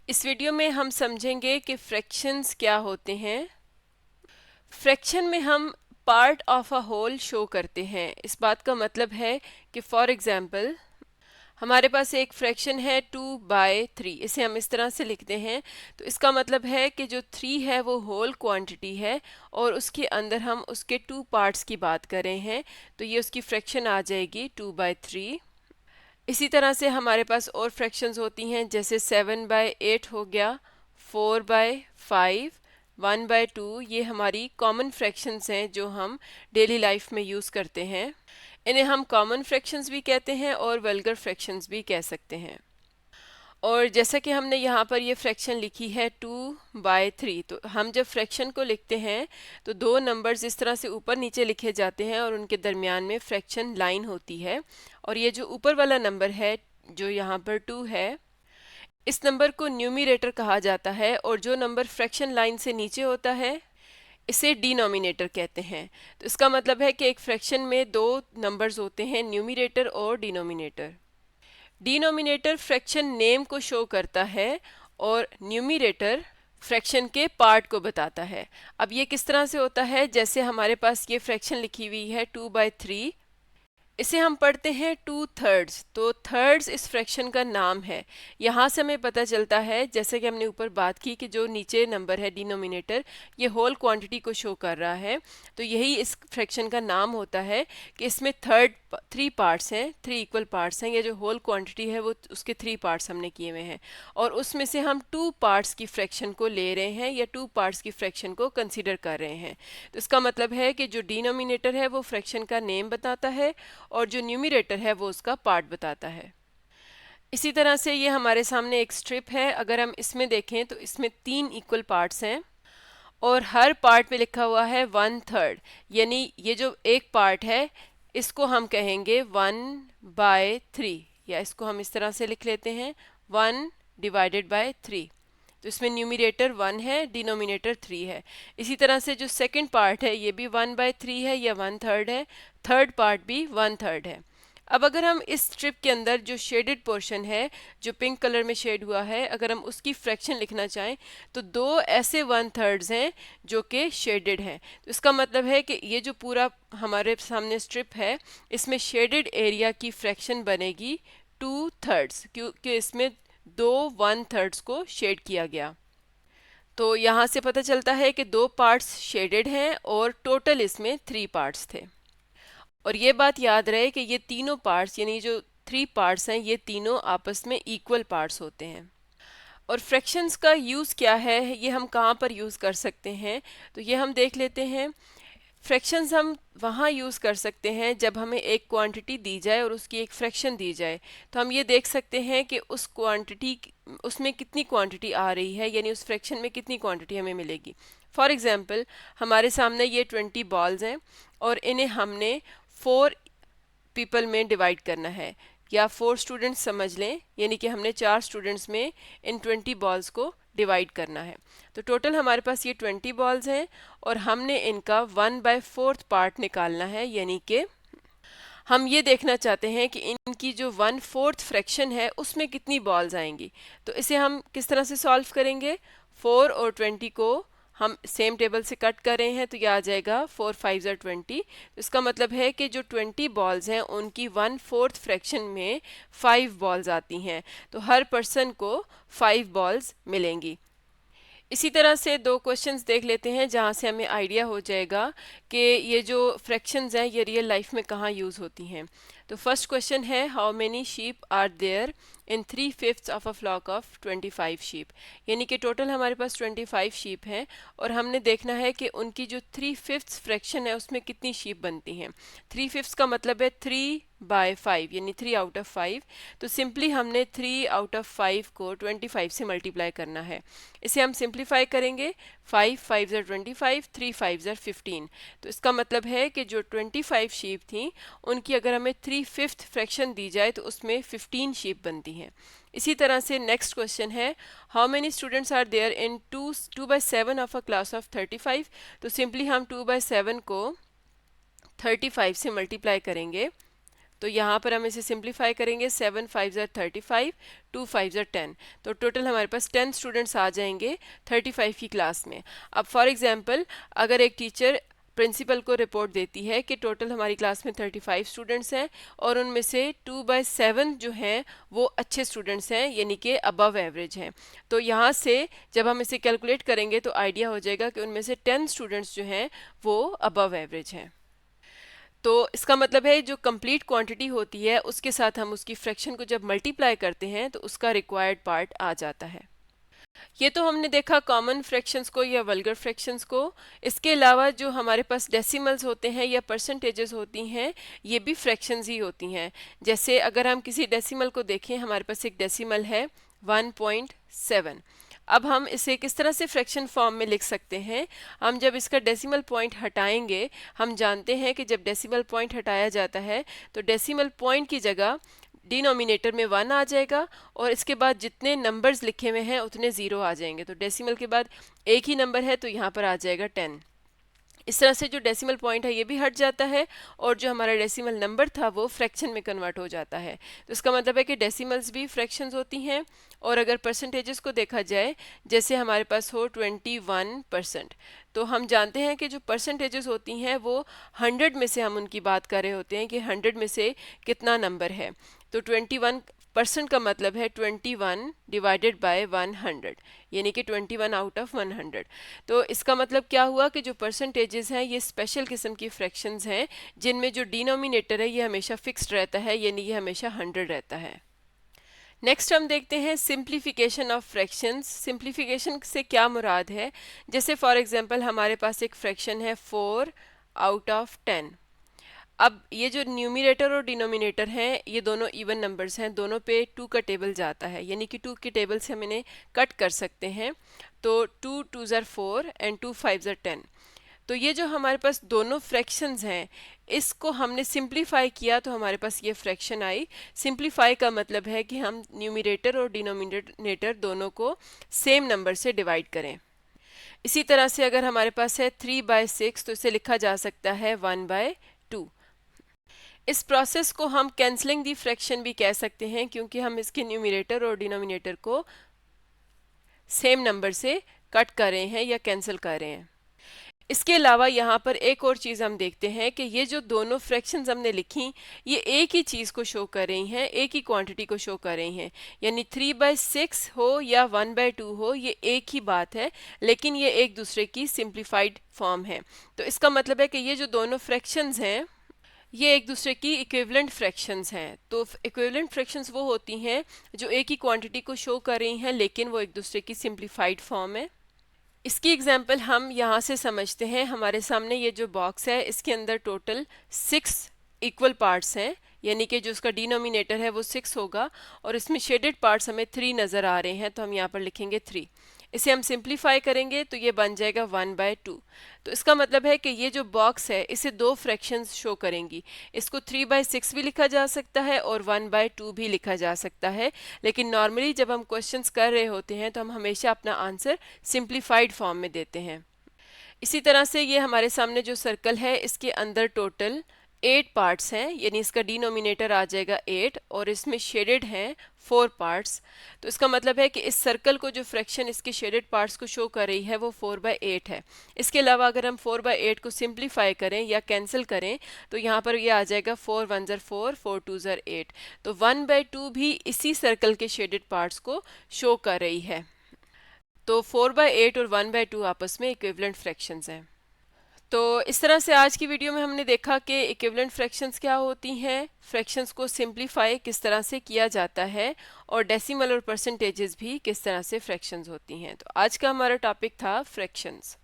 इस वीडियो में हम समझेंगे कि फ्रैक्शंस क्या होते हैं। फ्रैक्शन में हम part of a whole show करते हैं। इस बात का मतलब है कि फॉर एग्जांपल हमारे पास एक फ्रैक्शन है 2/3, इसे हम इस तरह से लिखते हैं। तो इसका मतलब है कि जो 3 है वो होल क्वांटिटी है और उसके अंदर हम उसके 2 पार्ट्स की बात कर रहे हैं, तो ये उसकी फ्रैक्शन आ जाएगी 2/3। इसी तरह से हमारे पास और फ्रैक्शंस होती हैं, जैसे 7/8 हो गया, 4/5, 1/2। ये हमारी कॉमन फ्रैक्शंस हैं जो हम डेली लाइफ में यूज़ करते हैं। इन्हें हम कॉमन फ्रैक्शंस भी कहते हैं और वल्गर फ्रैक्शंस भी कह सकते हैं। और जैसा कि हमने यहाँ पर ये फ्रैक्शन लिखी है 2/3, तो हम जब फ्रैक्शन को लिखते हैं तो दो नंबर्स इस तरह से ऊपर नीचे लिखे जाते हैं और उनके दरमियान में फ्रैक्शन लाइन होती है। और ये जो ऊपर वाला नंबर है जो यहाँ पर 2 है, इस नंबर को न्यूमरेटर कहा जाता है और जो नंबर फ्रैक्शन लाइन से नीचे होता है इसे डिनोमिनेटर कहते हैं। तो इसका मतलब है कि एक फ्रैक्शन में दो नंबर्स होते हैं, न्यूमरेटर और डिनोमिनेटर। डिनोमिनेटर फ्रैक्शन नेम को शो करता है और न्यूमरेटर फ्रैक्शन के पार्ट को बताता है। अब ये किस तरह से होता है, जैसे हमारे पास ये फ्रैक्शन लिखी हुई है 2/3, इसे हम पढ़ते हैं 2/3। तो थर्ड्स इस फ्रैक्शन का नाम है। यहाँ से हमें पता चलता है, जैसे कि हमने ऊपर बात की, कि जो नीचे नंबर है डिनोमिनेटर ये होल क्वांटिटी को शो कर रहा है। तो यही इस फ्रैक्शन का नाम होता है कि इसमें 3 पार्ट्स हैं, 3 इक्वल पार्ट्स हैं। ये जो होल क्वांटिटी है वो उसके 3 पार्ट्स हमने किए हुए हैं और उसमें से हम 2 पार्ट्स की फ्रैक्शन को ले रहे हैं या 2 पार्ट्स की फ्रैक्शन को कंसीडर कर रहे हैं। तो इसका मतलब है कि जो डिनोमिनेटर है वो फ्रैक्शन का नेम बताता है और जो न्यूमरेटर है वो उसका पार्ट बताता है। इसी तरह से ये हमारे सामने एक स्ट्रिप है। अगर हम इसमें देखें तो इसमें 3 इक्वल पार्ट्स हैं और हर पार्ट पे लिखा हुआ है 1/3, यानी ये जो एक पार्ट है इसको हम कहेंगे 1/3, या इसको हम इस तरह से लिख लेते हैं 1/3। तो इसमें न्यूमरेटर 1 है, डिनोमिनेटर 3 है। इसी तरह से जो सेकंड पार्ट है ये भी 1/3 है या 1/3 है, थर्ड पार्ट भी 1/3 है। अब अगर हम इस स्ट्रिप के अंदर जो शेडेड पोर्शन है, जो पिंक कलर में शेड हुआ है, अगर हम उसकी फ्रैक्शन लिखना चाहें तो दो ऐसे 1/3 हैं जो कि शेडेड हैं। तो इसका मतलब है कि ये जो पूरा हमारे सामने स्ट्रिप है इसमें शेडेड एरिया की फ्रैक्शन बनेगी 2/3, क्योंकि इसमें दो 1/3 को शेड किया गया। तो यहाँ से पता चलता है कि दो पार्ट्स शेडेड हैं और टोटल इसमें 3 पार्ट्स थे। और ये बात याद रहे कि ये तीनों पार्ट्स, यानी जो 3 पार्ट्स हैं, ये तीनों आपस में इक्वल पार्ट्स होते हैं। और फ्रैक्शंस का यूज़ क्या है, ये हम कहाँ पर यूज़ कर सकते हैं, तो ये हम देख लेते हैं। फ्रैक्शंस हम वहाँ यूज़ कर सकते हैं जब हमें एक क्वांटिटी दी जाए और उसकी एक फ्रैक्शन दी जाए। तो हम ये देख सकते हैं कि उस क्वांटिटी उसमें कितनी क्वांटिटी आ रही है, यानी उस फ्रैक्शन में कितनी क्वांटिटी हमें मिलेगी। फॉर एग्जांपल हमारे सामने ये 20 बॉल्स हैं और इन्हें हमने 4 पीपल में डिवाइड करना है, या 4 स्टूडेंट्स समझ लें, यानी कि हमने 4 स्टूडेंट्स में इन 20 बॉल्स को डिवाइड करना है। तो टोटल हमारे पास ये 20 बॉल्स हैं और हमने इनका 1/4 पार्ट निकालना है, यानी कि हम ये देखना चाहते हैं कि इनकी जो 1/4 फ्रैक्शन है उसमें कितनी बॉल्स आएंगी। तो इसे हम किस तरह से सॉल्व करेंगे, 4 और 20 को हम सेम टेबल से कट कर रहे हैं तो ये आ जाएगा 4 5 20। तो इसका मतलब है कि जो 20 बॉल्स हैं उनकी 1/4 फ्रैक्शन में 5 बॉल्स आती हैं, तो हर पर्सन को 5 बॉल्स मिलेंगी। इसी तरह से दो क्वेश्चंस देख लेते हैं जहाँ से हमें आइडिया हो जाएगा कि ये जो फ्रैक्शंस हैं ये रियल लाइफ में कहाँ यूज़ होती हैं। तो फर्स्ट क्वेश्चन है, how many sheep are there in 3/5 of a flock of 25 sheep, यानी कि टोटल हमारे पास 25 शीप हैं और हमने देखना है कि उनकी जो 3/5 फ्रैक्शन है उसमें कितनी शीप बनती हैं। 3/5 का मतलब है 3/5, यानी 3 आउट ऑफ 5। तो सिंपली हमने 3 आउट ऑफ 5 को 25 से मल्टीप्लाई करना है। इसे हम सिंप्लीफाई करेंगे, 5 5 ज़र 25, 3 5 ज़र 15। तो इसका मतलब है कि जो 25 शीप थी उनकी अगर हमें 3/5 फ्रैक्शन दी जाए तो उसमें 15 शीप बनती हैं। इसी तरह से नेक्स्ट क्वेश्चन है, how many students are there in 2/7 of a class of 35। तो सिंपली हम 2/7 को 35 से मल्टीप्लाई करेंगे, तो यहाँ पर हम इसे सिंप्लीफाई करेंगे, 7 5 ज़र 35, 2 5 ज़र 10, तो टोटल हमारे पास 10 स्टूडेंट्स आ जाएंगे 35 की क्लास में। अब फॉर एग्जांपल अगर एक टीचर प्रिंसिपल को रिपोर्ट देती है कि टोटल हमारी क्लास में 35 स्टूडेंट्स हैं और उनमें से 2/7 जो हैं वो अच्छे स्टूडेंट्स हैं, यानी कि अबव एवरेज हैं, तो यहाँ से जब हम इसे कैलकुलेट करेंगे तो आइडिया हो जाएगा कि उनमें से 10 स्टूडेंट्स जो हैं वो अबव एवरेज हैं। तो इसका मतलब है जो कंप्लीट क्वांटिटी होती है उसके साथ हम उसकी फ्रैक्शन को जब मल्टीप्लाई करते हैं तो उसका रिक्वायर्ड पार्ट आ जाता है। ये तो हमने देखा कॉमन फ्रैक्शंस को या वल्गर फ्रैक्शंस को। इसके अलावा जो हमारे पास डेसिमल्स होते हैं या परसेंटेजेस होती हैं ये भी फ्रैक्शंस ही होती हैं। जैसे अगर हम किसी डेसिमल को देखें, हमारे पास एक डेसिमल है 1.7। अब हम इसे किस तरह से फ्रैक्शन फॉर्म में लिख सकते हैं। हम जब इसका डेसिमल पॉइंट हटाएंगे, हम जानते हैं कि जब डेसिमल पॉइंट हटाया जाता है तो डेसिमल पॉइंट की जगह डिनोमिनेटर में 1 आ जाएगा और इसके बाद जितने नंबर्स लिखे हुए हैं उतने ज़ीरो आ जाएंगे। तो डेसिमल के बाद एक ही नंबर है तो यहाँ पर आ जाएगा 10। इस तरह से जो डेसिमल पॉइंट है ये भी हट जाता है और जो हमारा डेसिमल नंबर था वो फ्रैक्शन में कन्वर्ट हो जाता है। तो इसका मतलब है कि डेसिमल्स भी फ्रैक्शंस होती हैं। और अगर परसेंटेजेस को देखा जाए, जैसे हमारे पास हो 21%, तो हम जानते हैं कि जो परसेंटेजेस होती हैं वो 100 में से हम उनकी बात कर रहे होते हैं कि 100 में से कितना नंबर है। तो 21% का मतलब है 21 डिवाइडेड बाय 100, यानी कि 21 आउट ऑफ 100। तो इसका मतलब क्या हुआ कि जो परसेंटेजेस हैं ये स्पेशल किस्म की फ्रैक्शंस हैं जिनमें जो डिनोमिनेटर है ये हमेशा फिक्स्ड रहता है, यानी ये हमेशा 100 रहता है। नेक्स्ट हम देखते हैं सिंप्लीफिकेशन ऑफ फ्रैक्शंस। सिंप्लीफिकेशन से क्या मुराद है। जैसे फॉर एग्जांपल हमारे पास एक फ्रैक्शन है 4 आउट ऑफ 10। अब ये जो न्यूमिनेटर और डिनोमिनेटर हैं ये दोनों इवन नंबर्स हैं, दोनों पे 2 का टेबल जाता है, यानी कि 2 के टेबल से हम इन्हें कट कर सकते हैं। तो 2 2 ज़र 4 एंड 2 5 ज़र 10। तो ये जो हमारे पास दोनों फ्रैक्शंस हैं इसको हमने सिंप्लीफाई किया तो हमारे पास ये फ्रैक्शन आई। सिंप्लीफाई का मतलब है कि हम न्यूमिनेटर और डिनोमिनेटर दोनों को सेम नंबर से डिवाइड करें। इसी तरह से अगर हमारे पास है 3/6 तो इसे लिखा जा सकता है 1/2। इस प्रोसेस को हम कैंसलिंग दी फ्रैक्शन भी कह सकते हैं क्योंकि हम इसके न्यूमिनेटर और डिनोमिनेटर को सेम नंबर से कट कर रहे हैं या कैंसिल कर रहे हैं। इसके अलावा यहाँ पर एक और चीज़ हम देखते हैं कि ये जो दोनों फ्रैक्शंस हमने लिखी ये एक ही चीज़ को शो कर रही हैं, एक ही क्वांटिटी को शो कर रही हैं, यानी 3/6 हो या 1/2 हो ये एक ही बात है, लेकिन ये एक दूसरे की सिंप्लीफाइड फॉर्म है। तो इसका मतलब है कि ये जो दोनों फ्रैक्शंस हैं ये एक दूसरे की इक्विवेलेंट फ्रैक्शंस हैं। तो इक्विवेलेंट फ्रैक्शंस वो होती हैं जो एक ही क्वांटिटी को शो कर रही हैं लेकिन वो एक दूसरे की सिंप्लीफाइड फॉर्म है। इसकी एग्जांपल हम यहाँ से समझते हैं। हमारे सामने ये जो बॉक्स है इसके अंदर टोटल 6 इक्वल पार्ट्स हैं, यानी कि जो उसका डिनोमिनेटर है वो 6 होगा और इसमें शेडेड पार्ट्स हमें 3 नज़र आ रहे हैं, तो हम यहाँ पर लिखेंगे 3। इसे हम सिंप्लीफाई करेंगे तो ये बन जाएगा 1/2। तो इसका मतलब है कि ये जो बॉक्स है इसे दो फ्रैक्शंस शो करेंगी। इसको 3/6 भी लिखा जा सकता है और 1/2 भी लिखा जा सकता है, लेकिन नॉर्मली जब हम क्वेश्चंस कर रहे होते हैं तो हम हमेशा अपना आंसर सिंप्लीफाइड फॉर्म में देते हैं। इसी तरह से ये हमारे सामने जो सर्कल है इसके अंदर टोटल 8 पार्ट्स हैं, यानी इसका डिनोमिनेटर आ जाएगा 8 और इसमें शेडेड हैं 4 पार्ट्स। तो इसका मतलब है कि इस सर्कल को जो फ्रैक्शन इसके शेडेड पार्ट्स को शो कर रही है वो 4/8 है। इसके अलावा अगर हम 4/8 को सिंप्लीफाई करें या कैंसिल करें तो यहाँ पर ये आ जाएगा 4 1 ज़र 4, 4 2 ज़र 8। तो 1/2 भी इसी सर्कल के शेडेड पार्ट्स को शो कर रही है। तो 4/8 और 1/2 आपस में इक्विवेलेंट फ्रैक्शंस हैं। तो इस तरह से आज की वीडियो में हमने देखा कि इक्विवेलेंट फ्रैक्शंस क्या होती हैं, फ्रैक्शंस को सिंप्लीफाई किस तरह से किया जाता है और डेसिमल और परसेंटेजेस भी किस तरह से फ्रैक्शंस होती हैं। तो आज का हमारा टॉपिक था फ्रैक्शंस।